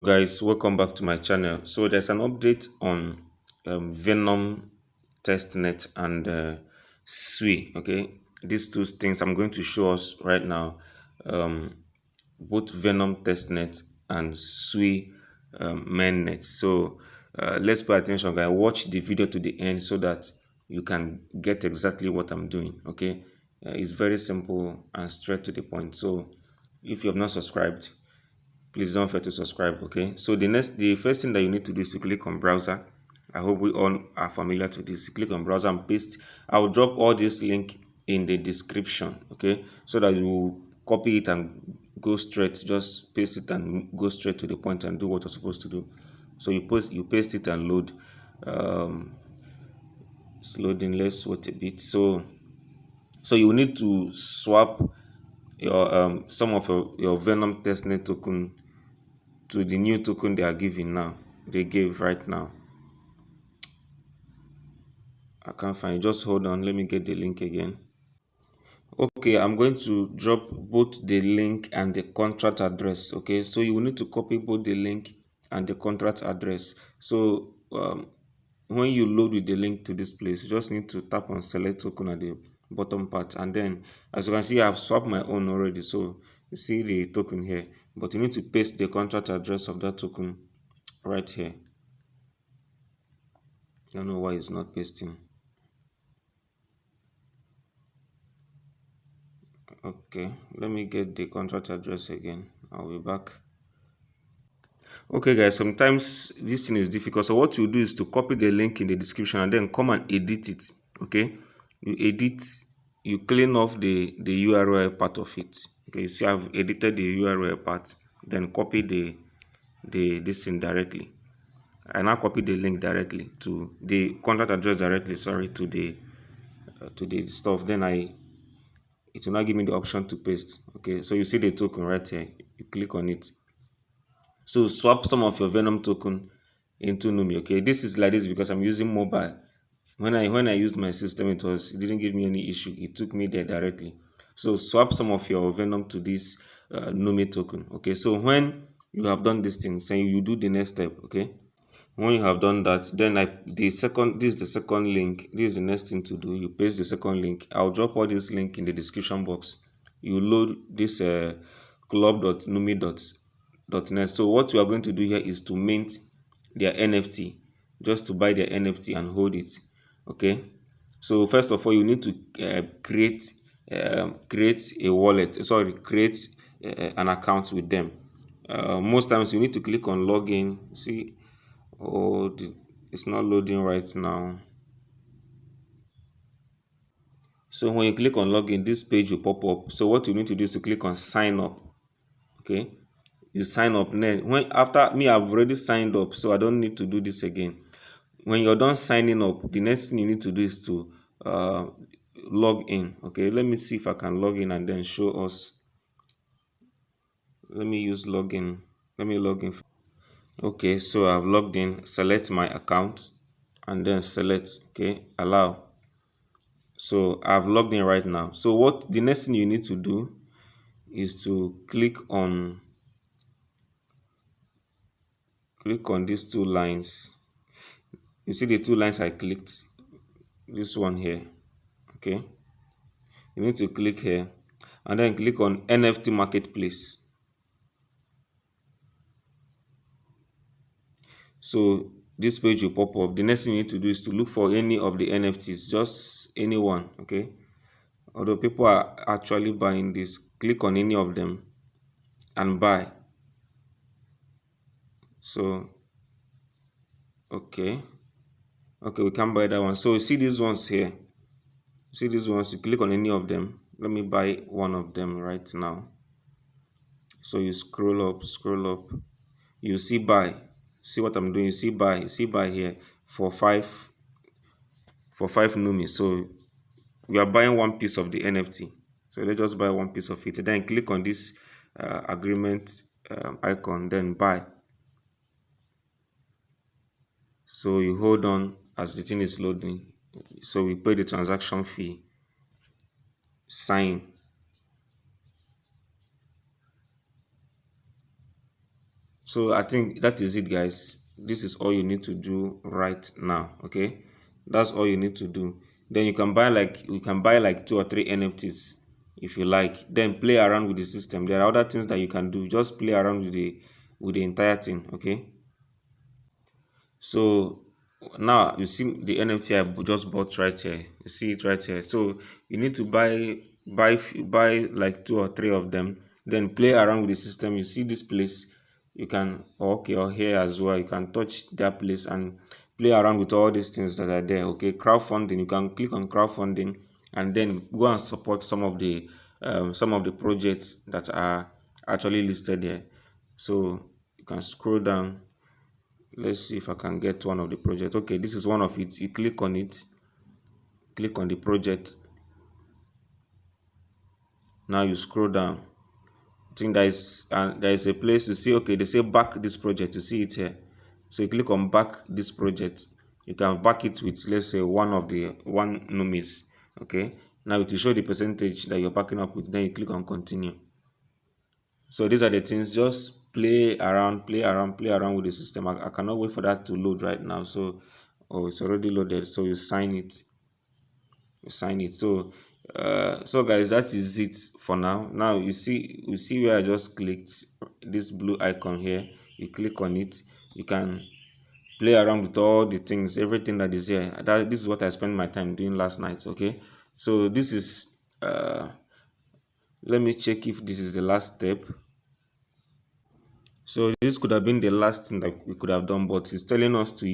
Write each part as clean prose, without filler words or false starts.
Guys, welcome back to my channel. So there's an update on Venom testnet and Sui. Okay, these two things I'm going to show us right now. um, both Venom testnet and Sui mainnet. So let's pay attention, guys. Watch the video to the end so that you can get exactly what I'm doing. Okay, it's very simple and straight to the point. So if you have not subscribed, please don't forget to subscribe. Okay, so the first thing that you need to do is to click on browser. I hope we all are familiar to this. Click on browser and paste. I'll drop all this link in the description, okay, so that you copy it and go straight. Just paste it and go straight to the point and do what you're supposed to do. So you paste it and load. It's loading. Let's wait a bit. So you need to swap your some of your Venom testnet token to the new token they are giving now. They gave right now. I can't find it. Just hold on. Let me get the link again. Okay, I'm going to drop both the link and the contract address. Okay, so you will need to copy both the link and the contract address. So when you load with the link to this place, you just need to tap on select token at the bottom part, and then as you can see, I've swapped my own already. So you see the token here, but you need to paste the contract address of that token right here. I don't know why it's not pasting. Okay, let me get the contract address again. I'll be back. Okay guys, sometimes this thing is difficult, so what you do is to copy the link in the description and then come and edit it. Okay, you edit, you clean off the URL part of it. Okay, you see I've edited the URL part, then copy this thing directly. I now copy the link directly to the contract address directly, sorry, to the stuff. Then it will now give me the option to paste. Okay, so you see the token right here, you click on it. So swap some of your Venom token into Numi. Okay, this is like this because I'm using mobile. When I used my system, it didn't give me any issue. It took me there directly. So swap some of your Venom to this Numi token. Okay, so when you have done this thing, say you do the next step. Okay, when you have done that, then this is the second link. This is the next thing to do. You paste the second link. I'll drop all this link in the description box. You load this club.numi.net. So what you are going to do here is to mint their NFT, just to buy their NFT and hold it. Okay, so first of all, you need to create a wallet, sorry, create an account with them. Most times you need to click on login. See, it's not loading right now. So when you click on login, this page will pop up. So what you need to do is to click on sign up. Okay, you sign up. Then after me, I've already signed up, so I don't need to do this again. When you're done signing up, the next thing you need to do is to log in. Okay, let me see if I can log in and then show us. Let me use login. Let me log in. Okay, so I've logged in. Select my account and then select, okay, allow. So I've logged in right now. So what the next thing you need to do is to click on these two lines. You see the two lines I clicked, this one here. Okay, you need to click here and then click on NFT marketplace. So this page will pop up. The next thing you need to do is to look for any of the NFTs, just any one. Okay, although people are actually buying this, click on any of them and buy. So okay, we can buy that one. So you see these ones here, see these ones, you click on any of them. Let me buy one of them right now. So you scroll up, you see buy. See what I'm doing? You see buy here for five Numi. So we are buying one piece of the NFT. So let's just buy one piece of it. Then click on this agreement icon, then buy. So you hold on as the thing is loading. So we pay the transaction fee, sign. So I think that is it, guys. This is all you need to do right now. Okay, that's all you need to do. Then you can buy like 2 or 3 NFTs if you like. Then play around with the system. There are other things that you can do. Just play around with the entire thing. Okay. So now you see the NFT I just bought right here. You see it right here. So you need to buy like 2 or 3 of them. Then play around with the system. You see this place, you can okay, or here as well. You can touch that place and play around with all these things that are there. Okay, crowdfunding. You can click on crowdfunding and then go and support some of the projects that are actually listed here. So you can scroll down. Let's see if I can get one of the projects. Okay, this is one of it. You click on it, click on the project. Now you scroll down. I think there is a place to see. Okay, they say back this project. You see it here. So you click on back this project. You can back it with, let's say, one Numis. Okay, now it will show the percentage that you're backing up with. Then you click on continue. So these are the things. Just play around with the system. I cannot wait for that to load right now. So, oh, it's already loaded. So you sign it. So guys, that is it for now. You see where I just clicked this blue icon here. You click on it. You can play around with all the things, everything that is here. This is what I spent my time doing last night. Okay, so this is let me check if this is the last step. So this could have been the last thing that we could have done, but it's telling us to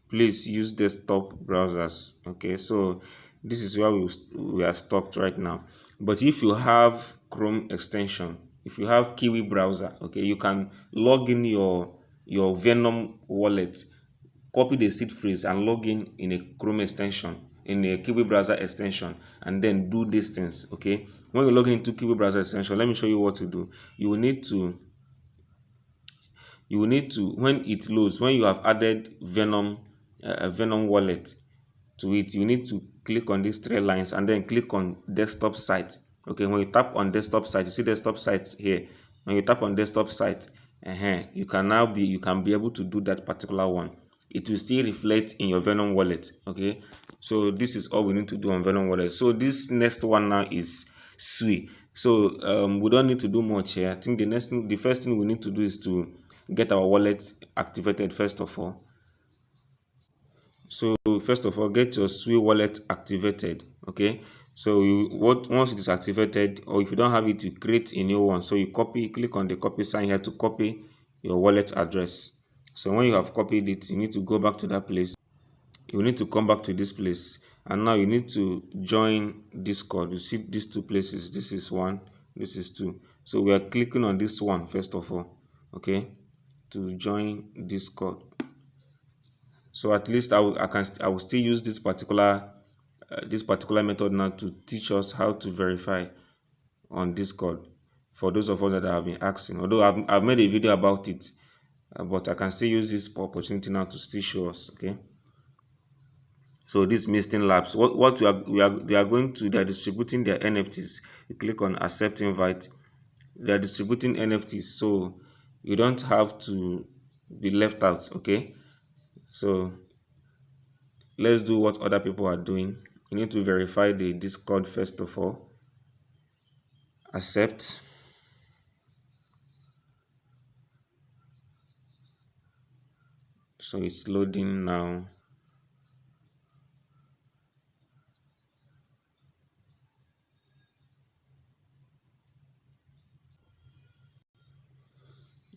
please use desktop browsers. Okay, so this is where we are stuck right now. But if you have Chrome extension, if you have Kiwi browser, okay, you can log in your Venom wallet, copy the seed phrase and log in a Chrome extension, in a Kiwi browser extension, and then do these things. Okay, when you log into Kiwi browser extension, let me show you what to do. You will need to when it loads, when you have added Venom wallet to it, you need to click on these 3 lines and then click on desktop site. Okay, when you tap on desktop site, you see desktop site here. When you tap on desktop site, you can be able to do that particular one. It will still reflect in your Venom wallet. Okay, so this is all we need to do on Venom wallet. So this next one now is Sui. So we don't need to do much here. I think the first thing we need to do is to get our wallet activated first of all. So first of all, get your Sui wallet activated. Okay, so once it is activated, or if you don't have it, you create a new one. So you click on the copy sign here to copy your wallet address. So when you have copied it, you need to go back to that place. You need to come back to this place, and now you need to join Discord. You see these 2 places. This is 1, this is 2. So we are clicking on this one first of all. Okay, to join Discord. So at least I will still use this particular method now to teach us how to verify on Discord, for those of us that have been asking. Although I've made a video about it, but I can still use this opportunity now to still show us. Okay, so this Misting Labs, what they are going to, they are distributing their NFTs. You click on accept invite. They are distributing NFTs, so you don't have to be left out. Okay, so let's do what other people are doing. You need to verify the Discord first of all. Accept. So it's loading now.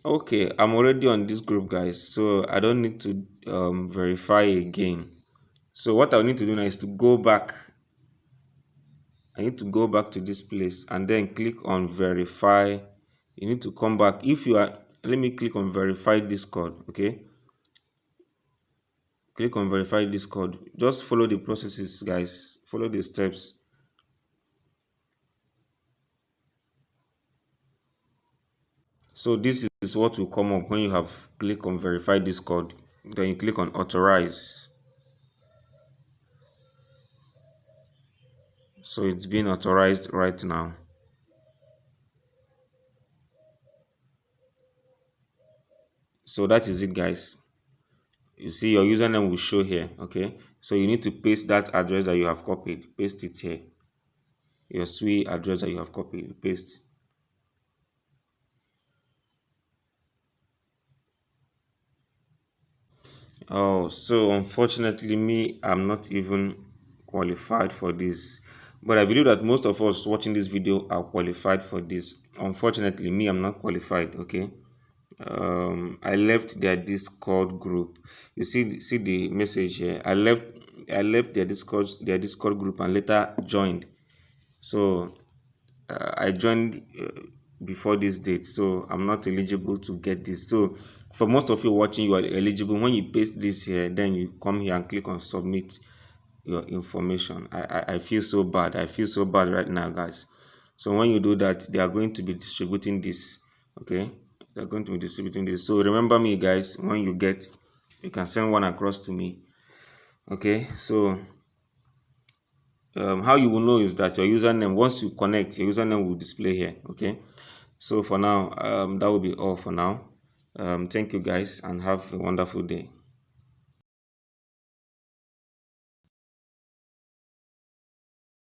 Okay, I'm already on this group, guys, so I don't need to verify again. So what I need to do now is to go back. I need to go back to this place and then click on verify. You need to come back. Let me click on verify Discord. Okay, click on verify Discord. Just follow the processes, guys. Follow the steps. So this is what will come up when you have click on verify Discord. Then you click on authorize. So it's being authorized right now. So that is it, guys. You see your username will show here. Okay, so you need to paste that address that you have copied, paste it here. Your SWI address that you have copied, paste. Oh, so unfortunately, me, I'm not even qualified for this. But I believe that most of us watching this video are qualified for this. Unfortunately, me, I'm not qualified. Okay. I left their Discord group. You see the message here. I left their Discord group and later joined. So I joined before this date, so I'm not eligible to get this. So for most of you watching, you are eligible. When you paste this here, then you come here and click on submit your information. I feel so bad. I feel so bad right now, guys. So when you do that, they are going to be distributing this. Okay, they're going to be distributing this. So remember me, guys. When you get, you can send one across to me. Okay, so how you will know is that your username, once you connect, your username will display here. Okay, so for now, that will be all for now. Thank you, guys, and have a wonderful day.